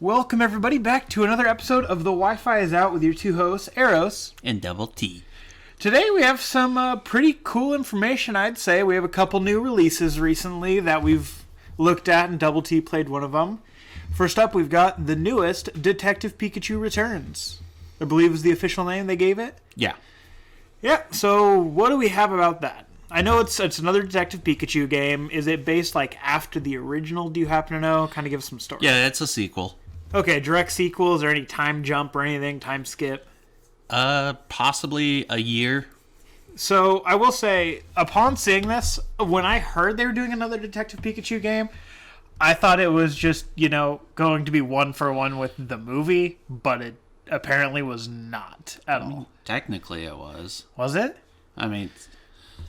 Welcome everybody back to another episode of The Wi-Fi is Out with your two hosts, Eros and Double T. Today we have some pretty cool information, I'd say. We have a couple new releases recently that we've looked at, and Double T played one of them. First up, we've got the newest Detective Pikachu Returns. I believe is the official name they gave it. Yeah. Yeah, so what do we have about that? I know it's another Detective Pikachu game. Is it based like after the original? Do you happen to know? Kind of give some story. Yeah, it's a sequel. Okay, direct sequel. Is there any time jump or anything? Time skip? Possibly a year. So I will say, upon seeing this, when I heard they were doing another Detective Pikachu game, I thought it was just, going to be one for one with the movie, but it apparently was not at all. Technically it was. Was it? I mean,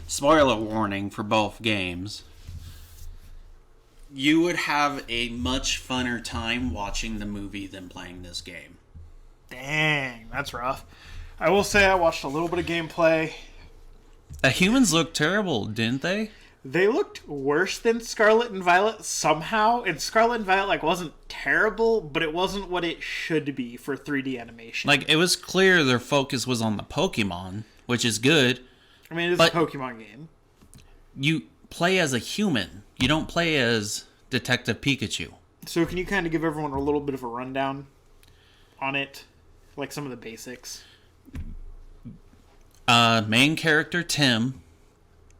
spoiler warning for both games. You would have a much funner time watching the movie than playing this game. Dang, that's rough. I will say I watched a little bit of gameplay. The humans looked terrible, didn't they? They looked worse than Scarlet and Violet somehow. And Scarlet and Violet wasn't terrible, but it wasn't what it should be for 3D animation. It was clear their focus was on the Pokemon, which is good. I mean, it's a Pokemon game. You play as a human. You don't play as Detective Pikachu. So can you kind of give everyone a little bit of a rundown on it? Like some of the basics. Main character Tim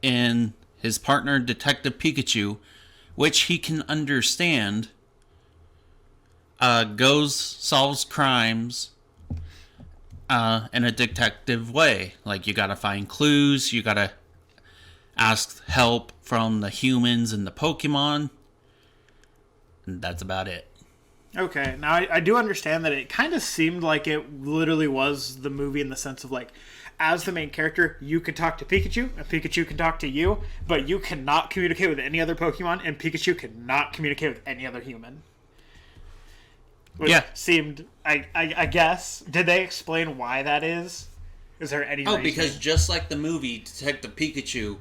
and his partner Detective Pikachu, which he can understand, solves crimes in a detective way. Like, you gotta find clues, you gotta ask help from the humans and the Pokemon, and that's about it. Okay, now I do understand that it kind of seemed like it literally was the movie in the sense of as the main character, you can talk to Pikachu, and Pikachu can talk to you, but you cannot communicate with any other Pokemon, and Pikachu cannot communicate with any other human. Which seemed, I guess, did they explain why that is? Is there any reason? Because just like the movie, Detective Pikachu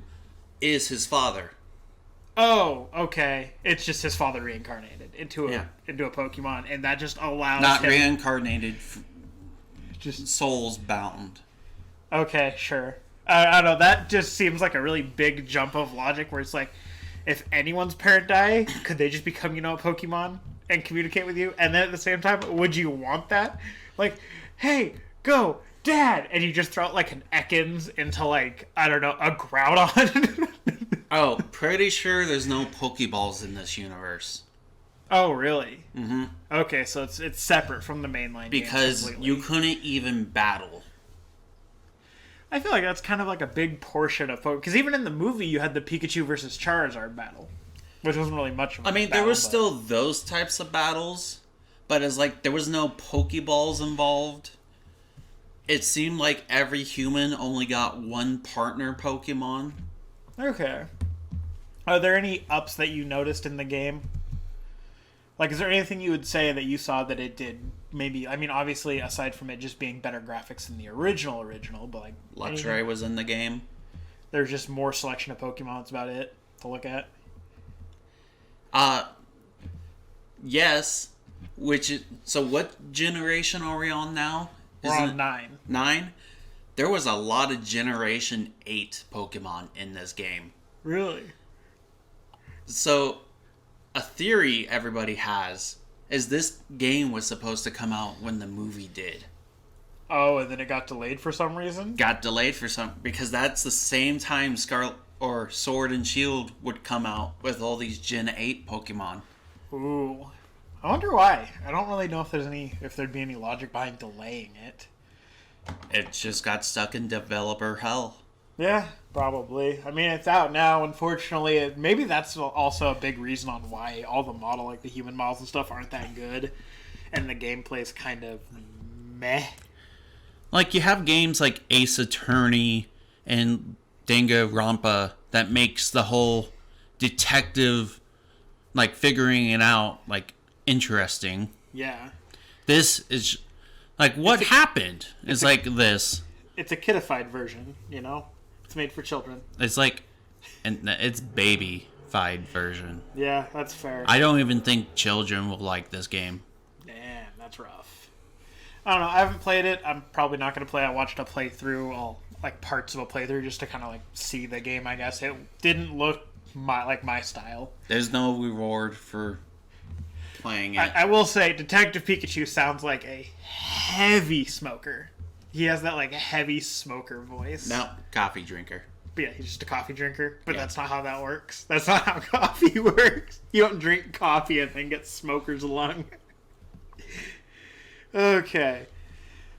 is his father. Oh, okay. It's just his father reincarnated into a Pokemon, and that just allows Not him... reincarnated, just souls bound. Okay, sure. I don't know, that just seems like a really big jump of logic where it's like, if anyone's parent die, could they just become, a Pokemon and communicate with you? And then at the same time, would you want that? Like, hey, go, Dad! And you just throw out an Ekans into a Groudon? Oh, pretty sure there's no Pokeballs in this universe. Oh, really? Mm-hmm. Okay, so it's separate from the mainline because you couldn't even battle. I feel like that's kind of a big portion of Pokemon. Because even in the movie, you had the Pikachu versus Charizard battle, which wasn't really much of a battle, there were still those types of battles, but as there was no Pokeballs involved. It seemed like every human only got one partner Pokemon. Okay. Are there any ups that you noticed in the game? Is there anything you would say that you saw that it did maybe... obviously, aside from it just being better graphics than the original, but Luxray was in the game. There's just more selection of Pokemon, that's about it to look at? Yes. So what generation are we on now? We're on 9. 9? There was a lot of Generation 8 Pokemon in this game. Really? So, a theory everybody has is this game was supposed to come out when the movie did. Oh, and then it got delayed for some reason? Because that's the same time Scarlet or Sword and Shield would come out with all these Gen 8 Pokemon. Ooh. I wonder why. I don't really know if there'd be any logic behind delaying it. It just got stuck in developer hell. Yeah, probably. It's out now, unfortunately. Maybe that's also a big reason on why all the the human models and stuff aren't that good. And the gameplay's kind of meh. You have games like Ace Attorney and Danganronpa that makes the whole detective, figuring it out, interesting. Yeah. This is, what happened? It's this. It's a kidified version, It's made for children. It's and it's baby-fied version. Yeah, that's fair. I don't even think children will like this game. Dang. that's rough. I don't know. I haven't played it. I'm probably not going to play. I watched a playthrough, like parts of a playthrough, just to kind of like see the game. I guess it didn't look my style. There's no reward for playing it. I will say, Detective Pikachu sounds like a heavy smoker. He has that like heavy smoker voice. No, coffee drinker. But yeah, he's just a coffee drinker. But Yeah. that's not how that works. That's not how coffee works. You don't drink coffee and then get smoker's lung. Okay.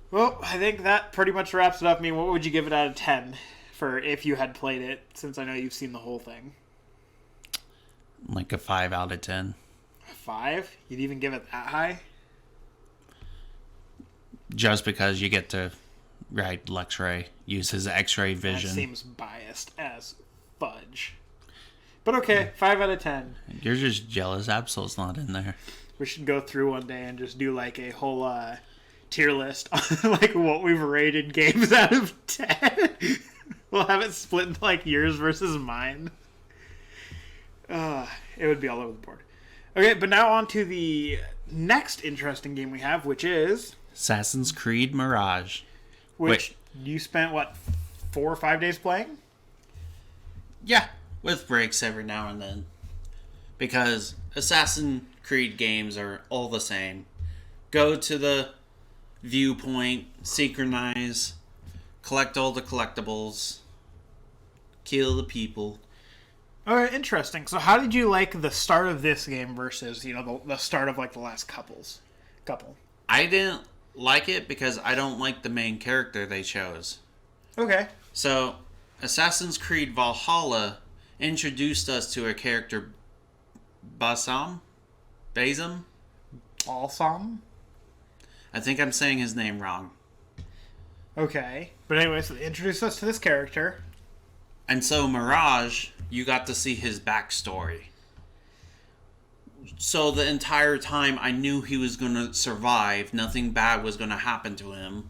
Well, I think that pretty much wraps it up. I mean, what would you give it out of 10 for if you had played it, since I know you've seen the whole thing? Like a 5 out of 10. 5? You'd even give it that high? Just because you get to ride Luxray, use his X-ray That vision. seems biased as fudge. But okay, 5 out of 10. You're just jealous Absol's not in there. We should go through one day and just do like a whole tier list on like what we've rated games out of 10. We'll have it split into like yours versus mine. It would be all over the board. Okay, but now on to the next interesting game we have, which is... Assassin's Creed Mirage. Which you spent, what, 4 or 5 days playing? Yeah, with breaks every now and then. Because Assassin's Creed games are all the same. Go to the viewpoint, synchronize, collect all the collectibles, kill the people. Alright, interesting. So how did you like the start of this game versus, the start of like the last couple? I didn't like it because I don't like the main character they chose. Okay. So, Assassin's Creed Valhalla introduced us to a character, Basam? Awesome. I think I'm saying his name wrong. Okay. But anyway, so they introduced us to this character. And so Mirage, you got to see his backstory. So the entire time I knew he was going to survive. Nothing bad was going to happen to him.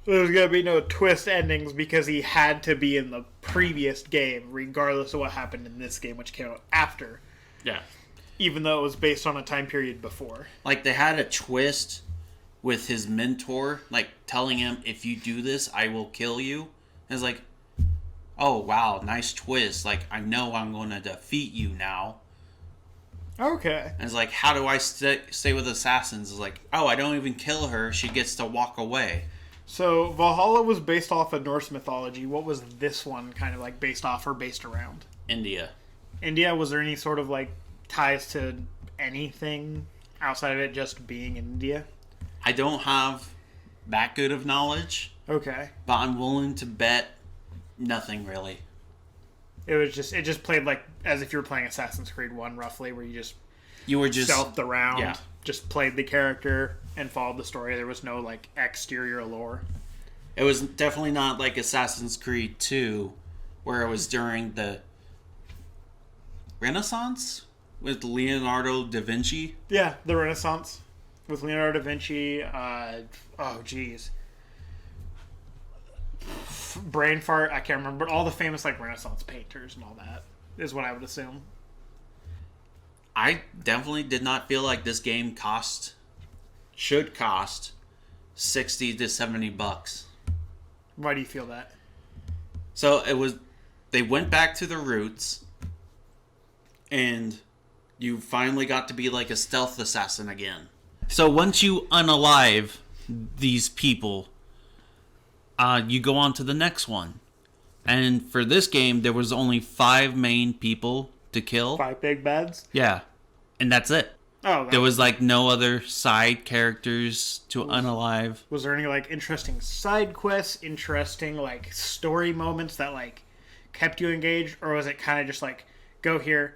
There's going to be no twist endings because he had to be in the previous game, regardless of what happened in this game, which came out after. Yeah. Even though it was based on a time period before. Like, they had a twist with his mentor, like, telling him, if you do this, I will kill you. And it's like, oh, wow, nice twist. Like, I know I'm going to defeat you now. Okay. And it's like, how do I stay with assassins? It's like, oh, I don't even kill her. She gets to walk away. So, Valhalla was based off of Norse mythology. What was this one kind of like based off or based around? India. India, was there any sort of like ties to anything outside of it just being India? I don't have that good of knowledge, Okay. but I'm willing to bet nothing really. It just played like as if you were playing Assassin's Creed 1 roughly, where You were just stealthed around, yeah. just played the character and followed the story. There was no like exterior lore. It was definitely not like Assassin's Creed 2, where it was during the Renaissance with Leonardo da Vinci. Yeah, the Renaissance with Leonardo da Vinci. Brain fart. I can't remember, but all the famous like Renaissance painters and all that is what I would assume. I definitely did not feel like this game should cost $60 to $70. Why do you feel that? So they went back to the roots, and you finally got to be like a stealth assassin again. So once you unalive these people, you go on to the next one. And for this game, there was only 5 main people to kill. 5 big bads? Yeah. And that's it. Oh, There was like no other side characters to unalive. was there any like interesting side quests, interesting like story moments that like kept you engaged, or was it kind of just like go here,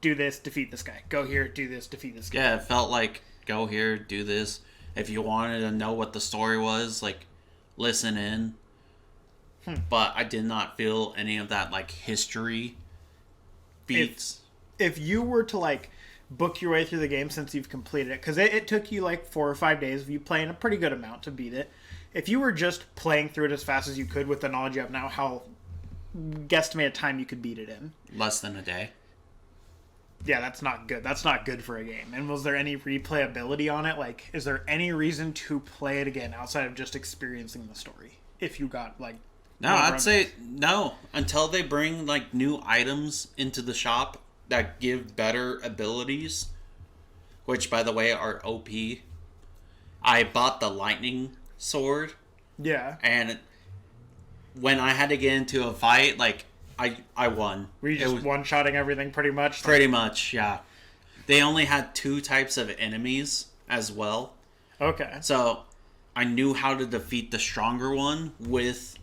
do this, defeat this guy, go here, do this, defeat this guy? Yeah, it felt like go here, do this. If you wanted to know what the story was, like listen in. But I did not feel any of that like history beats. If you were to like book your way through the game since you've completed it, because it took you like 4 or 5 days of you playing a pretty good amount to beat it. If you were just playing through it as fast as you could with the knowledge you have now, how guesstimate a time you could beat it in? Less than a day. Yeah, that's not good. That's not good for a game. And was there any replayability on it? Like, is there any reason to play it again outside of just experiencing the story? If you got, like... No, I'd say no. Until they bring, like, new items into the shop that give better abilities, which, by the way, are OP. I bought the lightning sword. Yeah. And when I had to get into a fight, like, I won. Were you just one-shotting everything pretty much? Pretty much, yeah. They only had 2 types of enemies as well. Okay. So I knew how to defeat the stronger one with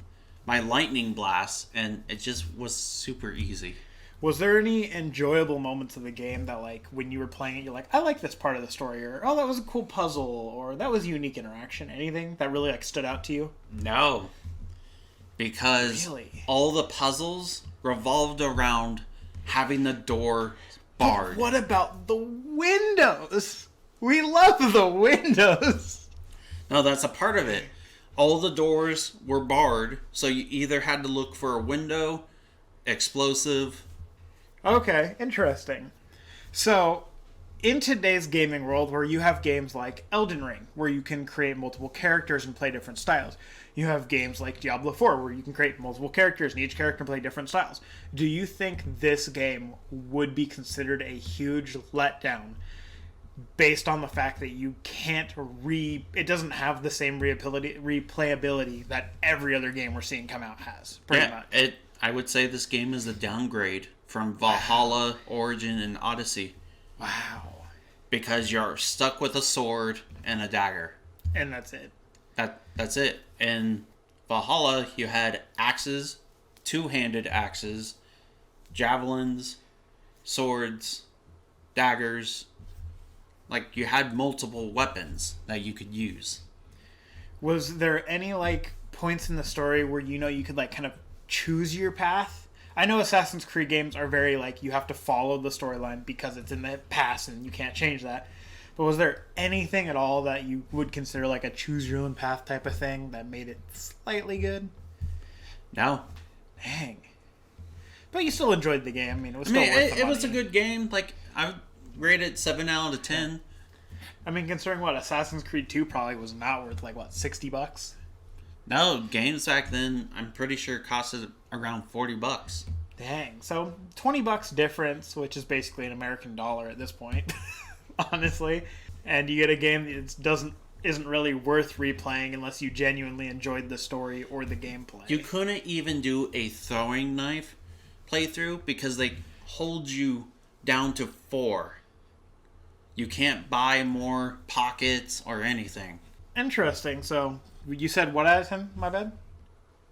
my lightning blast, and it just was super easy. Was there any enjoyable moments of the game that, like, when you were playing it, you're like, I like this part of the story, or, oh, that was a cool puzzle, or that was a unique interaction? Anything that really, like, stood out to you? No. Because all the puzzles revolved around having the door barred. But what about the windows? We love the windows. No, that's a part of it. All the doors were barred, so you either had to look for a window, explosive. Okay, interesting. So, in today's gaming world, where you have games like Elden Ring, where you can create multiple characters and play different styles, you have games like Diablo 4, where you can create multiple characters and each character can play different styles. Do you think this game would be considered a huge letdown based on the fact that you can't it doesn't have the same replayability that every other game we're seeing come out has, pretty much? I would say this game is a downgrade from Valhalla, Origin, and Odyssey. Wow. Because you're stuck with a sword and a dagger. And that's it. That's it. In Valhalla, you had axes, 2-handed axes, javelins, swords, daggers. Like, you had multiple weapons that you could use. Was there any, like, points in the story where, you know, you could, like, kind of choose your path? I know Assassin's Creed games are very, like, you have to follow the storyline because it's in the past and you can't change that. But was there anything at all that you would consider, like, a choose-your-own-path type of thing that made it slightly good? No. Dang. But you still enjoyed the game. I mean, it was still worth the money. It was a good game. Like, I rated 7 out of 10. I mean, considering what Assassin's Creed 2 probably was not worth, like, what, $60? No, games back then, I'm pretty sure costed around $40. Dang. So, $20 difference, which is basically an American dollar at this point, honestly. And you get a game that isn't really worth replaying unless you genuinely enjoyed the story or the gameplay. You couldn't even do a throwing knife playthrough because they hold you down to 4. You can't buy more pockets or anything. Interesting. So, you said what out of 10, my bad?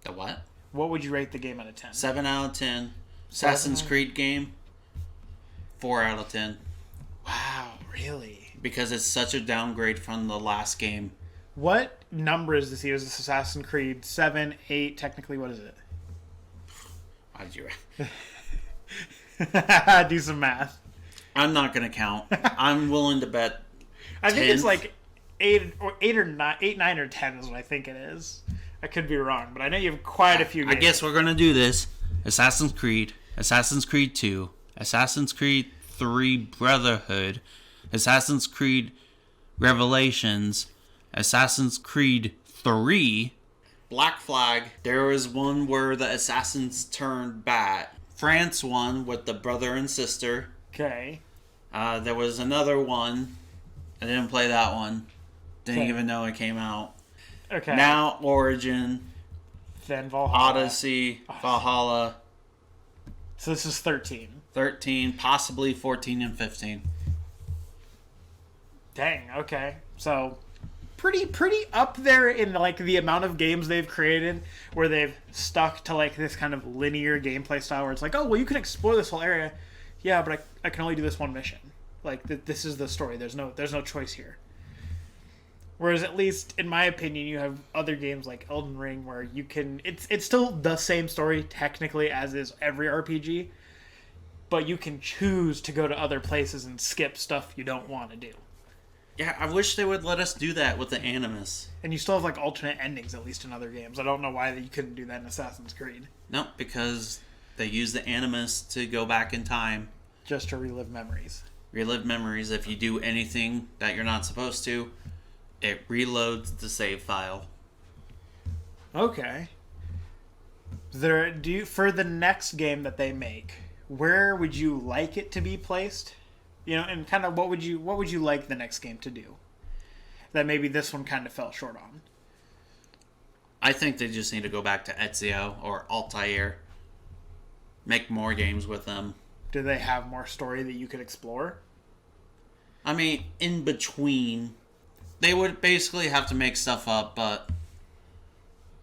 The what? What would you rate the game out of 10? 7 out of 10. Assassin's Creed game, 4 out of 10. Wow, really? Because it's such a downgrade from the last game. What number is this here? Is this Assassin's Creed 7, 8? Technically, what is it? Why did you... Do some math. I'm not going to count. I'm willing to bet 10. I think it's like 8 or 9, 8, 9, or 10 is what I think it is. I could be wrong, but I know you have quite a few games. I guess we're going to do this. Assassin's Creed 2, Assassin's Creed 3 Brotherhood, Assassin's Creed Revelations, Assassin's Creed 3, Black Flag. There was one where the assassins turned bad. France won with the brother and sister. Okay. There was another one. I didn't play that one. Didn't even know it came out. Okay. Now Origin. Then Valhalla. Odyssey. Valhalla. So this is 13. 13, possibly 14 and 15. Dang, okay. So pretty up there in like the amount of games they've created where they've stuck to like this kind of linear gameplay style where it's like, oh, well, you can explore this whole area. Yeah, but I can only do this one mission. Like, this is the story. There's no choice here. Whereas, at least, in my opinion, you have other games like Elden Ring where you can... It's still the same story, technically, as is every RPG. But you can choose to go to other places and skip stuff you don't want to do. Yeah, I wish they would let us do that with the Animus. And you still have, like, alternate endings, at least in other games. I don't know why you couldn't do that in Assassin's Creed. No, because they use the Animus to go back in time. Just to relive memories. Relive memories. If you do anything that you're not supposed to, it reloads the save file. Okay. For the next game that they make, where would you like it to be placed? You know, and kind of what would you like the next game to do that maybe this one kind of fell short on? I think they just need to go back to Ezio or Altair. Make more games with them. Do they have more story that you could explore? I mean, in between, they would basically have to make stuff up, but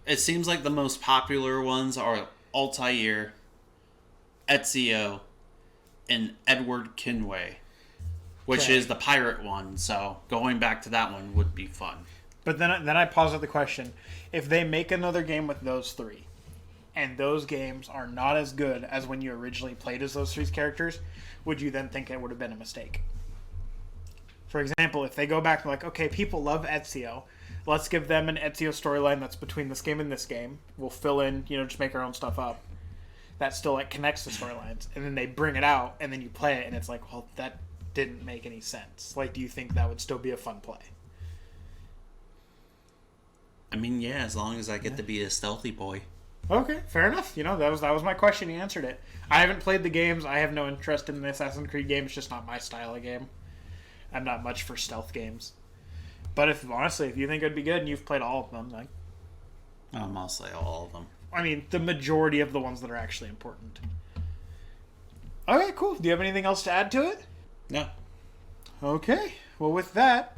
it seems like the most popular ones are Altair, Ezio, and Edward Kenway, which is the pirate one, so going back to that one would be fun. But then I pause at the question. If they make another game with those three, and those games are not as good as when you originally played as those three characters, would you then think it would have been a mistake? For example, if they go back and like, okay, people love Ezio, let's give them an Ezio storyline that's between this game and this game. We'll fill in, just make our own stuff up. That still connects the storylines. And then they bring it out, and then you play it, and it's like, well, that didn't make any sense. Like, do you think that would still be a fun play? I mean, yeah, as long as I get to be a stealthy boy. Okay, fair enough. That was my question. You answered it. I haven't played the games. I have no interest in the Assassin's Creed game. It's just not my style of game. I'm not much for stealth games. But if you think it'd be good and you've played all of them, like... Mostly all of them. I mean, the majority of the ones that are actually important. Okay, cool. Do you have anything else to add to it? No. Okay. Well, with that...